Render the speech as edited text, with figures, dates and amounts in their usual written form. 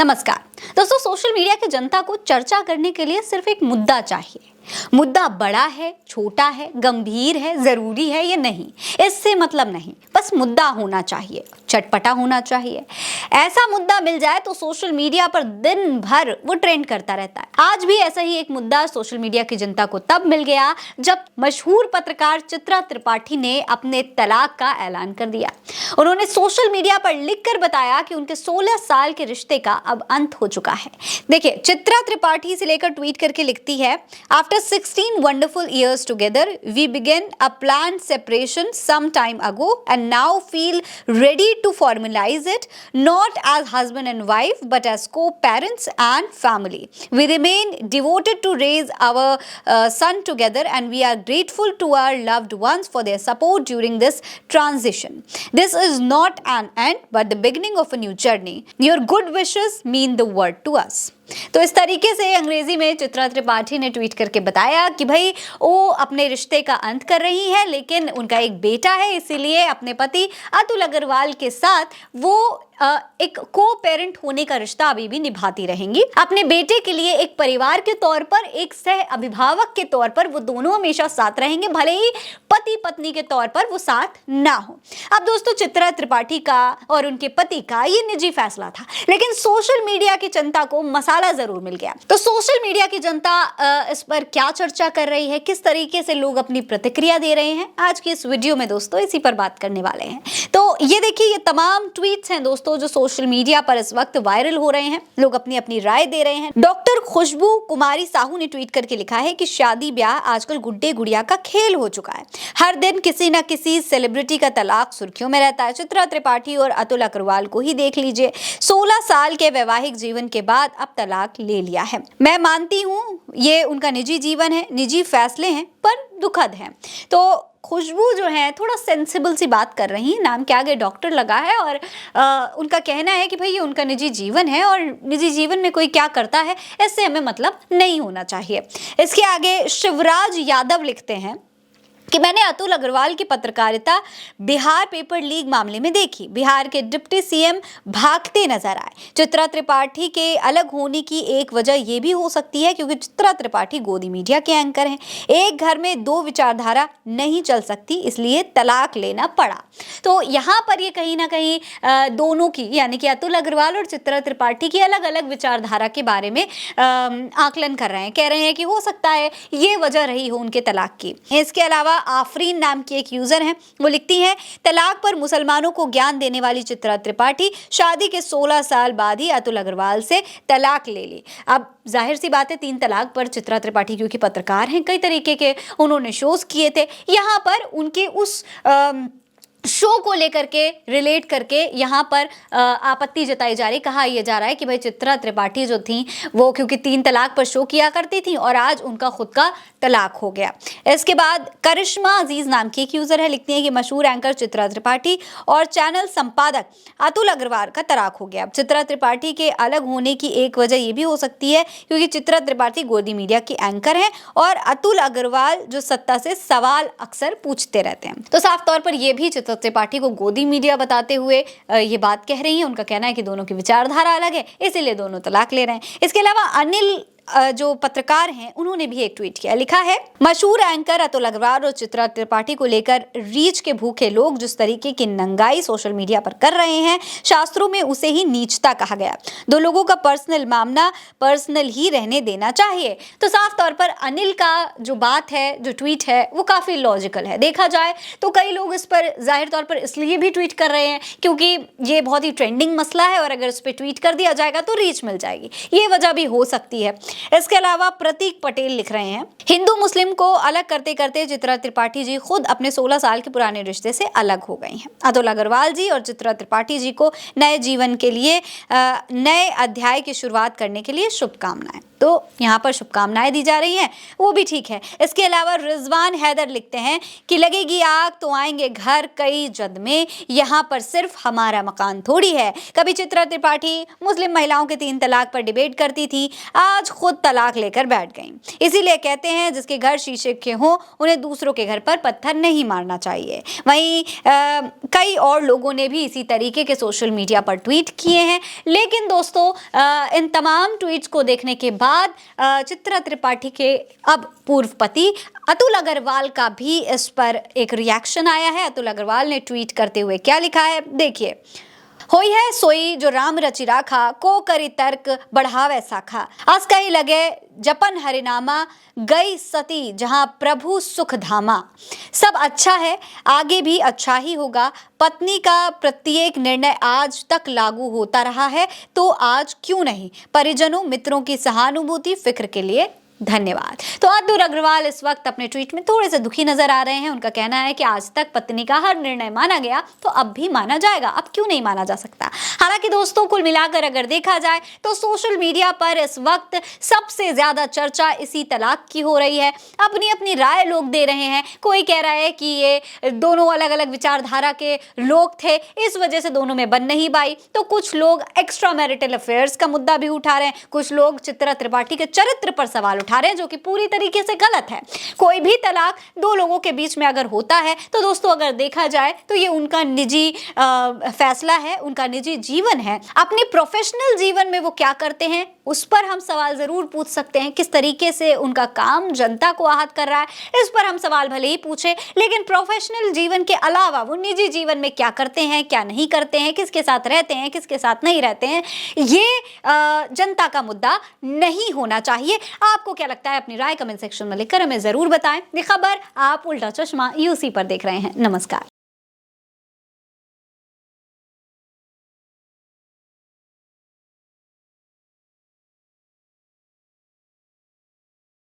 नमस्कार दोस्तों, social media की जनता को चर्चा करने के लिए सिर्फ एक मुद्दा चाहिए। मुद्दा बड़ा है, छोटा है, गंभीर है, जरूरी है या नहीं, इससे मतलब नहीं, बस मुद्दा होना चाहिए, चटपटा होना चाहिए। ऐसा मुद्दा मिल जाए तो सोशल मीडिया पर दिन भर वो ट्रेंड करता रहता है। आज भी ऐसा ही एक मुद्दा सोशल मीडिया की जनता को तब मिल गया जब मशहूर पत्रकार चित्रा त्रिपाठी ने अपने तलाक का ऐलान कर दिया। उन्होंने सोशल मीडिया पर लिखकर बताया कि उनके 16 साल के रिश्ते का अब अंत हो चुका है। देखिए, चित्रा त्रिपाठी से लेकर ट्वीट करके लिखती है, after 16 wonderful years together, we began a planned separation some time ago and now feel ready to formalize it, not as husband and wife, but as co-parents and family. We remain devoted to raise our son together and we are grateful to our loved ones for their support during this transition. This is not an end, but the beginning of a new journey. Your good wishes mean the world to us. तो इस तरीके से अंग्रेजी में चित्रा त्रिपाठी ने tweet करके बताया कि भाई वो अपने रिश्ते का अंत कर रही है, लेकिन उनका एक बेटा है, इसीलिए अपने पति अतुल अग्रवाल के साथ वो एक को पेरेंट होने का रिश्ता अभी भी निभाती रहेंगी। अपने बेटे के लिए एक परिवार के तौर पर, एक सह अभिभावक के तौर पर वो दोनों हमेशा साथ रहेंगे, भले ही पति पत्नी के तौर पर वो साथ ना हो। अब दोस्तों, चित्रा त्रिपाठी का और उनके पति का ये निजी फैसला था, लेकिन सोशल मीडिया की जनता को मसाला जरूर मिल गया। तो सोशल मीडिया की जनता इस पर क्या चर्चा कर रही है, किस तरीके से लोग अपनी प्रतिक्रिया दे रहे हैं, आज की इस वीडियो में दोस्तों इसी पर बात करने वाले हैं। तो ये देखिए, ये तमाम ट्वीट्स हैं दोस्तों जो सोशल मीडिया पर इस वक्त वायरल हो रहे हैं। लोग अपनी अपनी राय दे रहे हैं। डॉक्टर खुशबू कुमारी साहू ने ट्वीट करके लिखा है कि शादी ब्याह आजकल गुड्डे गुड़िया का खेल हो चुका है। हर दिन किसी न किसी सेलिब्रिटी का तलाक सुर्खियों में रहता है। चित्रा त्रिपाठी और अतुल अग्रवाल को ही देख लीजिए, 16 साल के वैवाहिक जीवन के बाद अब तलाक ले लिया है। मैं मानती हूँ ये उनका निजी जीवन है, निजी फैसले हैं, पर दुखद है। तो खुशबू जो है थोड़ा सेंसिबल सी बात कर रही है, नाम के आगे डॉक्टर लगा है और उनका कहना है कि भाई ये उनका निजी जीवन है और निजी जीवन में कोई क्या करता है इससे हमें मतलब नहीं होना चाहिए। इसके आगे शिवराज यादव लिखते हैं कि मैंने अतुल अग्रवाल की पत्रकारिता बिहार पेपर लीक मामले में देखी। बिहार के डिप्टी सीएम भागते नजर आए। चित्रा त्रिपाठी के अलग होने की एक वजह यह भी हो सकती है क्योंकि चित्रा त्रिपाठी गोदी मीडिया के एंकर हैं। एक घर में दो विचारधारा नहीं चल सकती, इसलिए तलाक लेना पड़ा। तो यहाँ पर ये कहीं ना कहीं दोनों की, यानी कि अतुल अग्रवाल और चित्रा त्रिपाठी की अलग अलग विचारधारा के बारे में आकलन कर रहे हैं। कह रहे हैं कि हो सकता है ये वजह रही हो उनके तलाक की। इसके अलावा आफरीन नाम की एक यूजर हैं, वो लिखती हैं, तलाक पर मुसलमानों को ज्ञान देने वाली चित्रा त्रिपाठी शादी के 16 साल बाद ही अतुल अग्रवाल से तलाक ले ली। अब जाहिर सी बात है, 3 तलाक पर चित्रा त्रिपाठी क्योंकि पत्रकार हैं, कई तरीके के उन्होंने शोज किए थे, यहाँ पर उनके उस शो को लेकर के रिलेट करके यहाँ पर आपत्ति जताई जा रही। कहा यह जा रहा है कि भाई चित्रा त्रिपाठी जो थी वो क्योंकि 3 तलाक पर शो किया करती थी और आज उनका खुद का तलाक हो गया। इसके बाद करिश्मा अजीज नाम की एक यूजर है, लिखती है कि मशहूर एंकर चित्रा त्रिपाठी और चैनल संपादक अतुल अग्रवाल का तलाक हो गया। चित्रा त्रिपाठी के अलग होने की एक वजह यह भी हो सकती है क्योंकि चित्रा त्रिपाठी गोदी मीडिया की एंकर हैं और अतुल अग्रवाल जो सत्ता से सवाल अक्सर पूछते रहते हैं। तो साफ तौर पर यह भी चित्रा त्रिपाठी को गोदी मीडिया बताते हुए ये बात कह रही है। उनका कहना है कि दोनों की विचारधारा अलग है, इसीलिए दोनों तलाक ले रहे हैं। इसके अलावा अनिल जो पत्रकार हैं उन्होंने भी एक ट्वीट किया, लिखा है, मशहूर एंकर अतुल अग्रवाल और चित्रा त्रिपाठी को लेकर रीच के भूखे लोग जिस तरीके की नंगाई सोशल मीडिया पर कर रहे हैं, शास्त्रों में उसे ही नीचता कहा गया। 2 लोगों का पर्सनल मामला पर्सनल ही रहने देना चाहिए। तो साफ तौर पर अनिल का जो बात है, जो ट्वीट है, वो काफी लॉजिकल है। देखा जाए तो कई लोग इस पर जाहिर तौर पर इसलिए भी ट्वीट कर रहे हैं क्योंकि ये बहुत ही ट्रेंडिंग मसला है और अगर इस पर ट्वीट कर दिया जाएगा तो रीच मिल जाएगी, ये वजह भी हो सकती है। इसके अलावा प्रतीक पटेल लिख रहे हैं, हिंदू मुस्लिम को अलग करते करते चित्रा त्रिपाठी जी खुद अपने 16 साल के पुराने रिश्ते से अलग हो गई हैं। अतुल अग्रवाल जी और चित्रा त्रिपाठी जी को नए जीवन के लिए, नए अध्याय की शुरुआत करने के लिए शुभकामनाएं। तो यहाँ पर शुभकामनाएं दी जा रही हैं, वो भी ठीक है। इसके अलावा रिजवान हैदर लिखते हैं कि लगेगी आग तो आएंगे घर कई जद में, यहाँ पर सिर्फ हमारा मकान थोड़ी है। कभी चित्रा त्रिपाठी मुस्लिम महिलाओं के 3 तलाक पर डिबेट करती थी, आज खुद तलाक लेकर बैठ गई। इसीलिए कहते हैं जिसके घर शीशे के हों उन्हें दूसरों के घर पर पत्थर नहीं मारना चाहिए। वहीं कई और लोगों ने भी इसी तरीके के सोशल मीडिया पर ट्वीट किए हैं। लेकिन दोस्तों इन तमाम ट्वीट्स को देखने के बाद चित्रा त्रिपाठी के अब पूर्व पति अतुल अग्रवाल का भी इस पर एक रिएक्शन आया है। अतुल अग्रवाल ने ट्वीट करते हुए क्या लिखा है, देखिए। होई है सोई जो राम रचि राखा, को करी तर्क बढ़ावे साखा, अस कही लगे जपन हरिनामा, गई सती जहां प्रभु सुख धामा। सब अच्छा है, आगे भी अच्छा ही होगा। पत्नी का प्रत्येक निर्णय आज तक लागू होता रहा है, तो आज क्यों नहीं। परिजनों मित्रों की सहानुभूति फिक्र के लिए धन्यवाद। तो अतुल अग्रवाल इस वक्त अपने ट्वीट में थोड़े से दुखी नजर आ रहे हैं। उनका कहना है कि आज तक पत्नी का हर निर्णय माना गया, तो अब भी माना जाएगा, अब क्यों नहीं माना जा सकता। हालांकि दोस्तों कुल मिलाकर अगर देखा जाए तो सोशल मीडिया पर इस वक्त सबसे ज्यादा चर्चा इसी तलाक की हो रही है। अपनी अपनी राय लोग दे रहे हैं। कोई कह रहा है कि ये दोनों अलग अलग विचारधारा के लोग थे, इस वजह से दोनों में बन नहीं पाई। तो कुछ लोग एक्स्ट्रा मैरिटल अफेयर्स का मुद्दा भी उठा रहे हैं। कुछ लोग चित्रा त्रिपाठी के चरित्र पर सवाल उठा रहे हैं, जो कि पूरी तरीके से गलत है। कोई भी तलाक 2 लोगों के बीच में अगर होता है तो दोस्तों अगर देखा जाए तो ये उनका निजी फैसला है, उनका निजी जीवन है। अपने प्रोफेशनल जीवन में वो क्या करते हैं उस पर हम सवाल जरूर पूछ सकते हैं। किस तरीके से उनका काम जनता को आहत कर रहा है, इस पर हम सवाल भले ही पूछे, लेकिन प्रोफेशनल जीवन के अलावा वो निजी जीवन में क्या करते हैं, क्या नहीं करते हैं, किसके साथ रहते हैं, किसके साथ नहीं रहते हैं, ये जनता का मुद्दा नहीं होना चाहिए। आपको क्या लगता है अपनी राय कमेंट सेक्शन में लिखकर हमें जरूर बताएं। ये खबर आप उल्टा चश्मा यूसी पर देख रहे हैं। नमस्कार।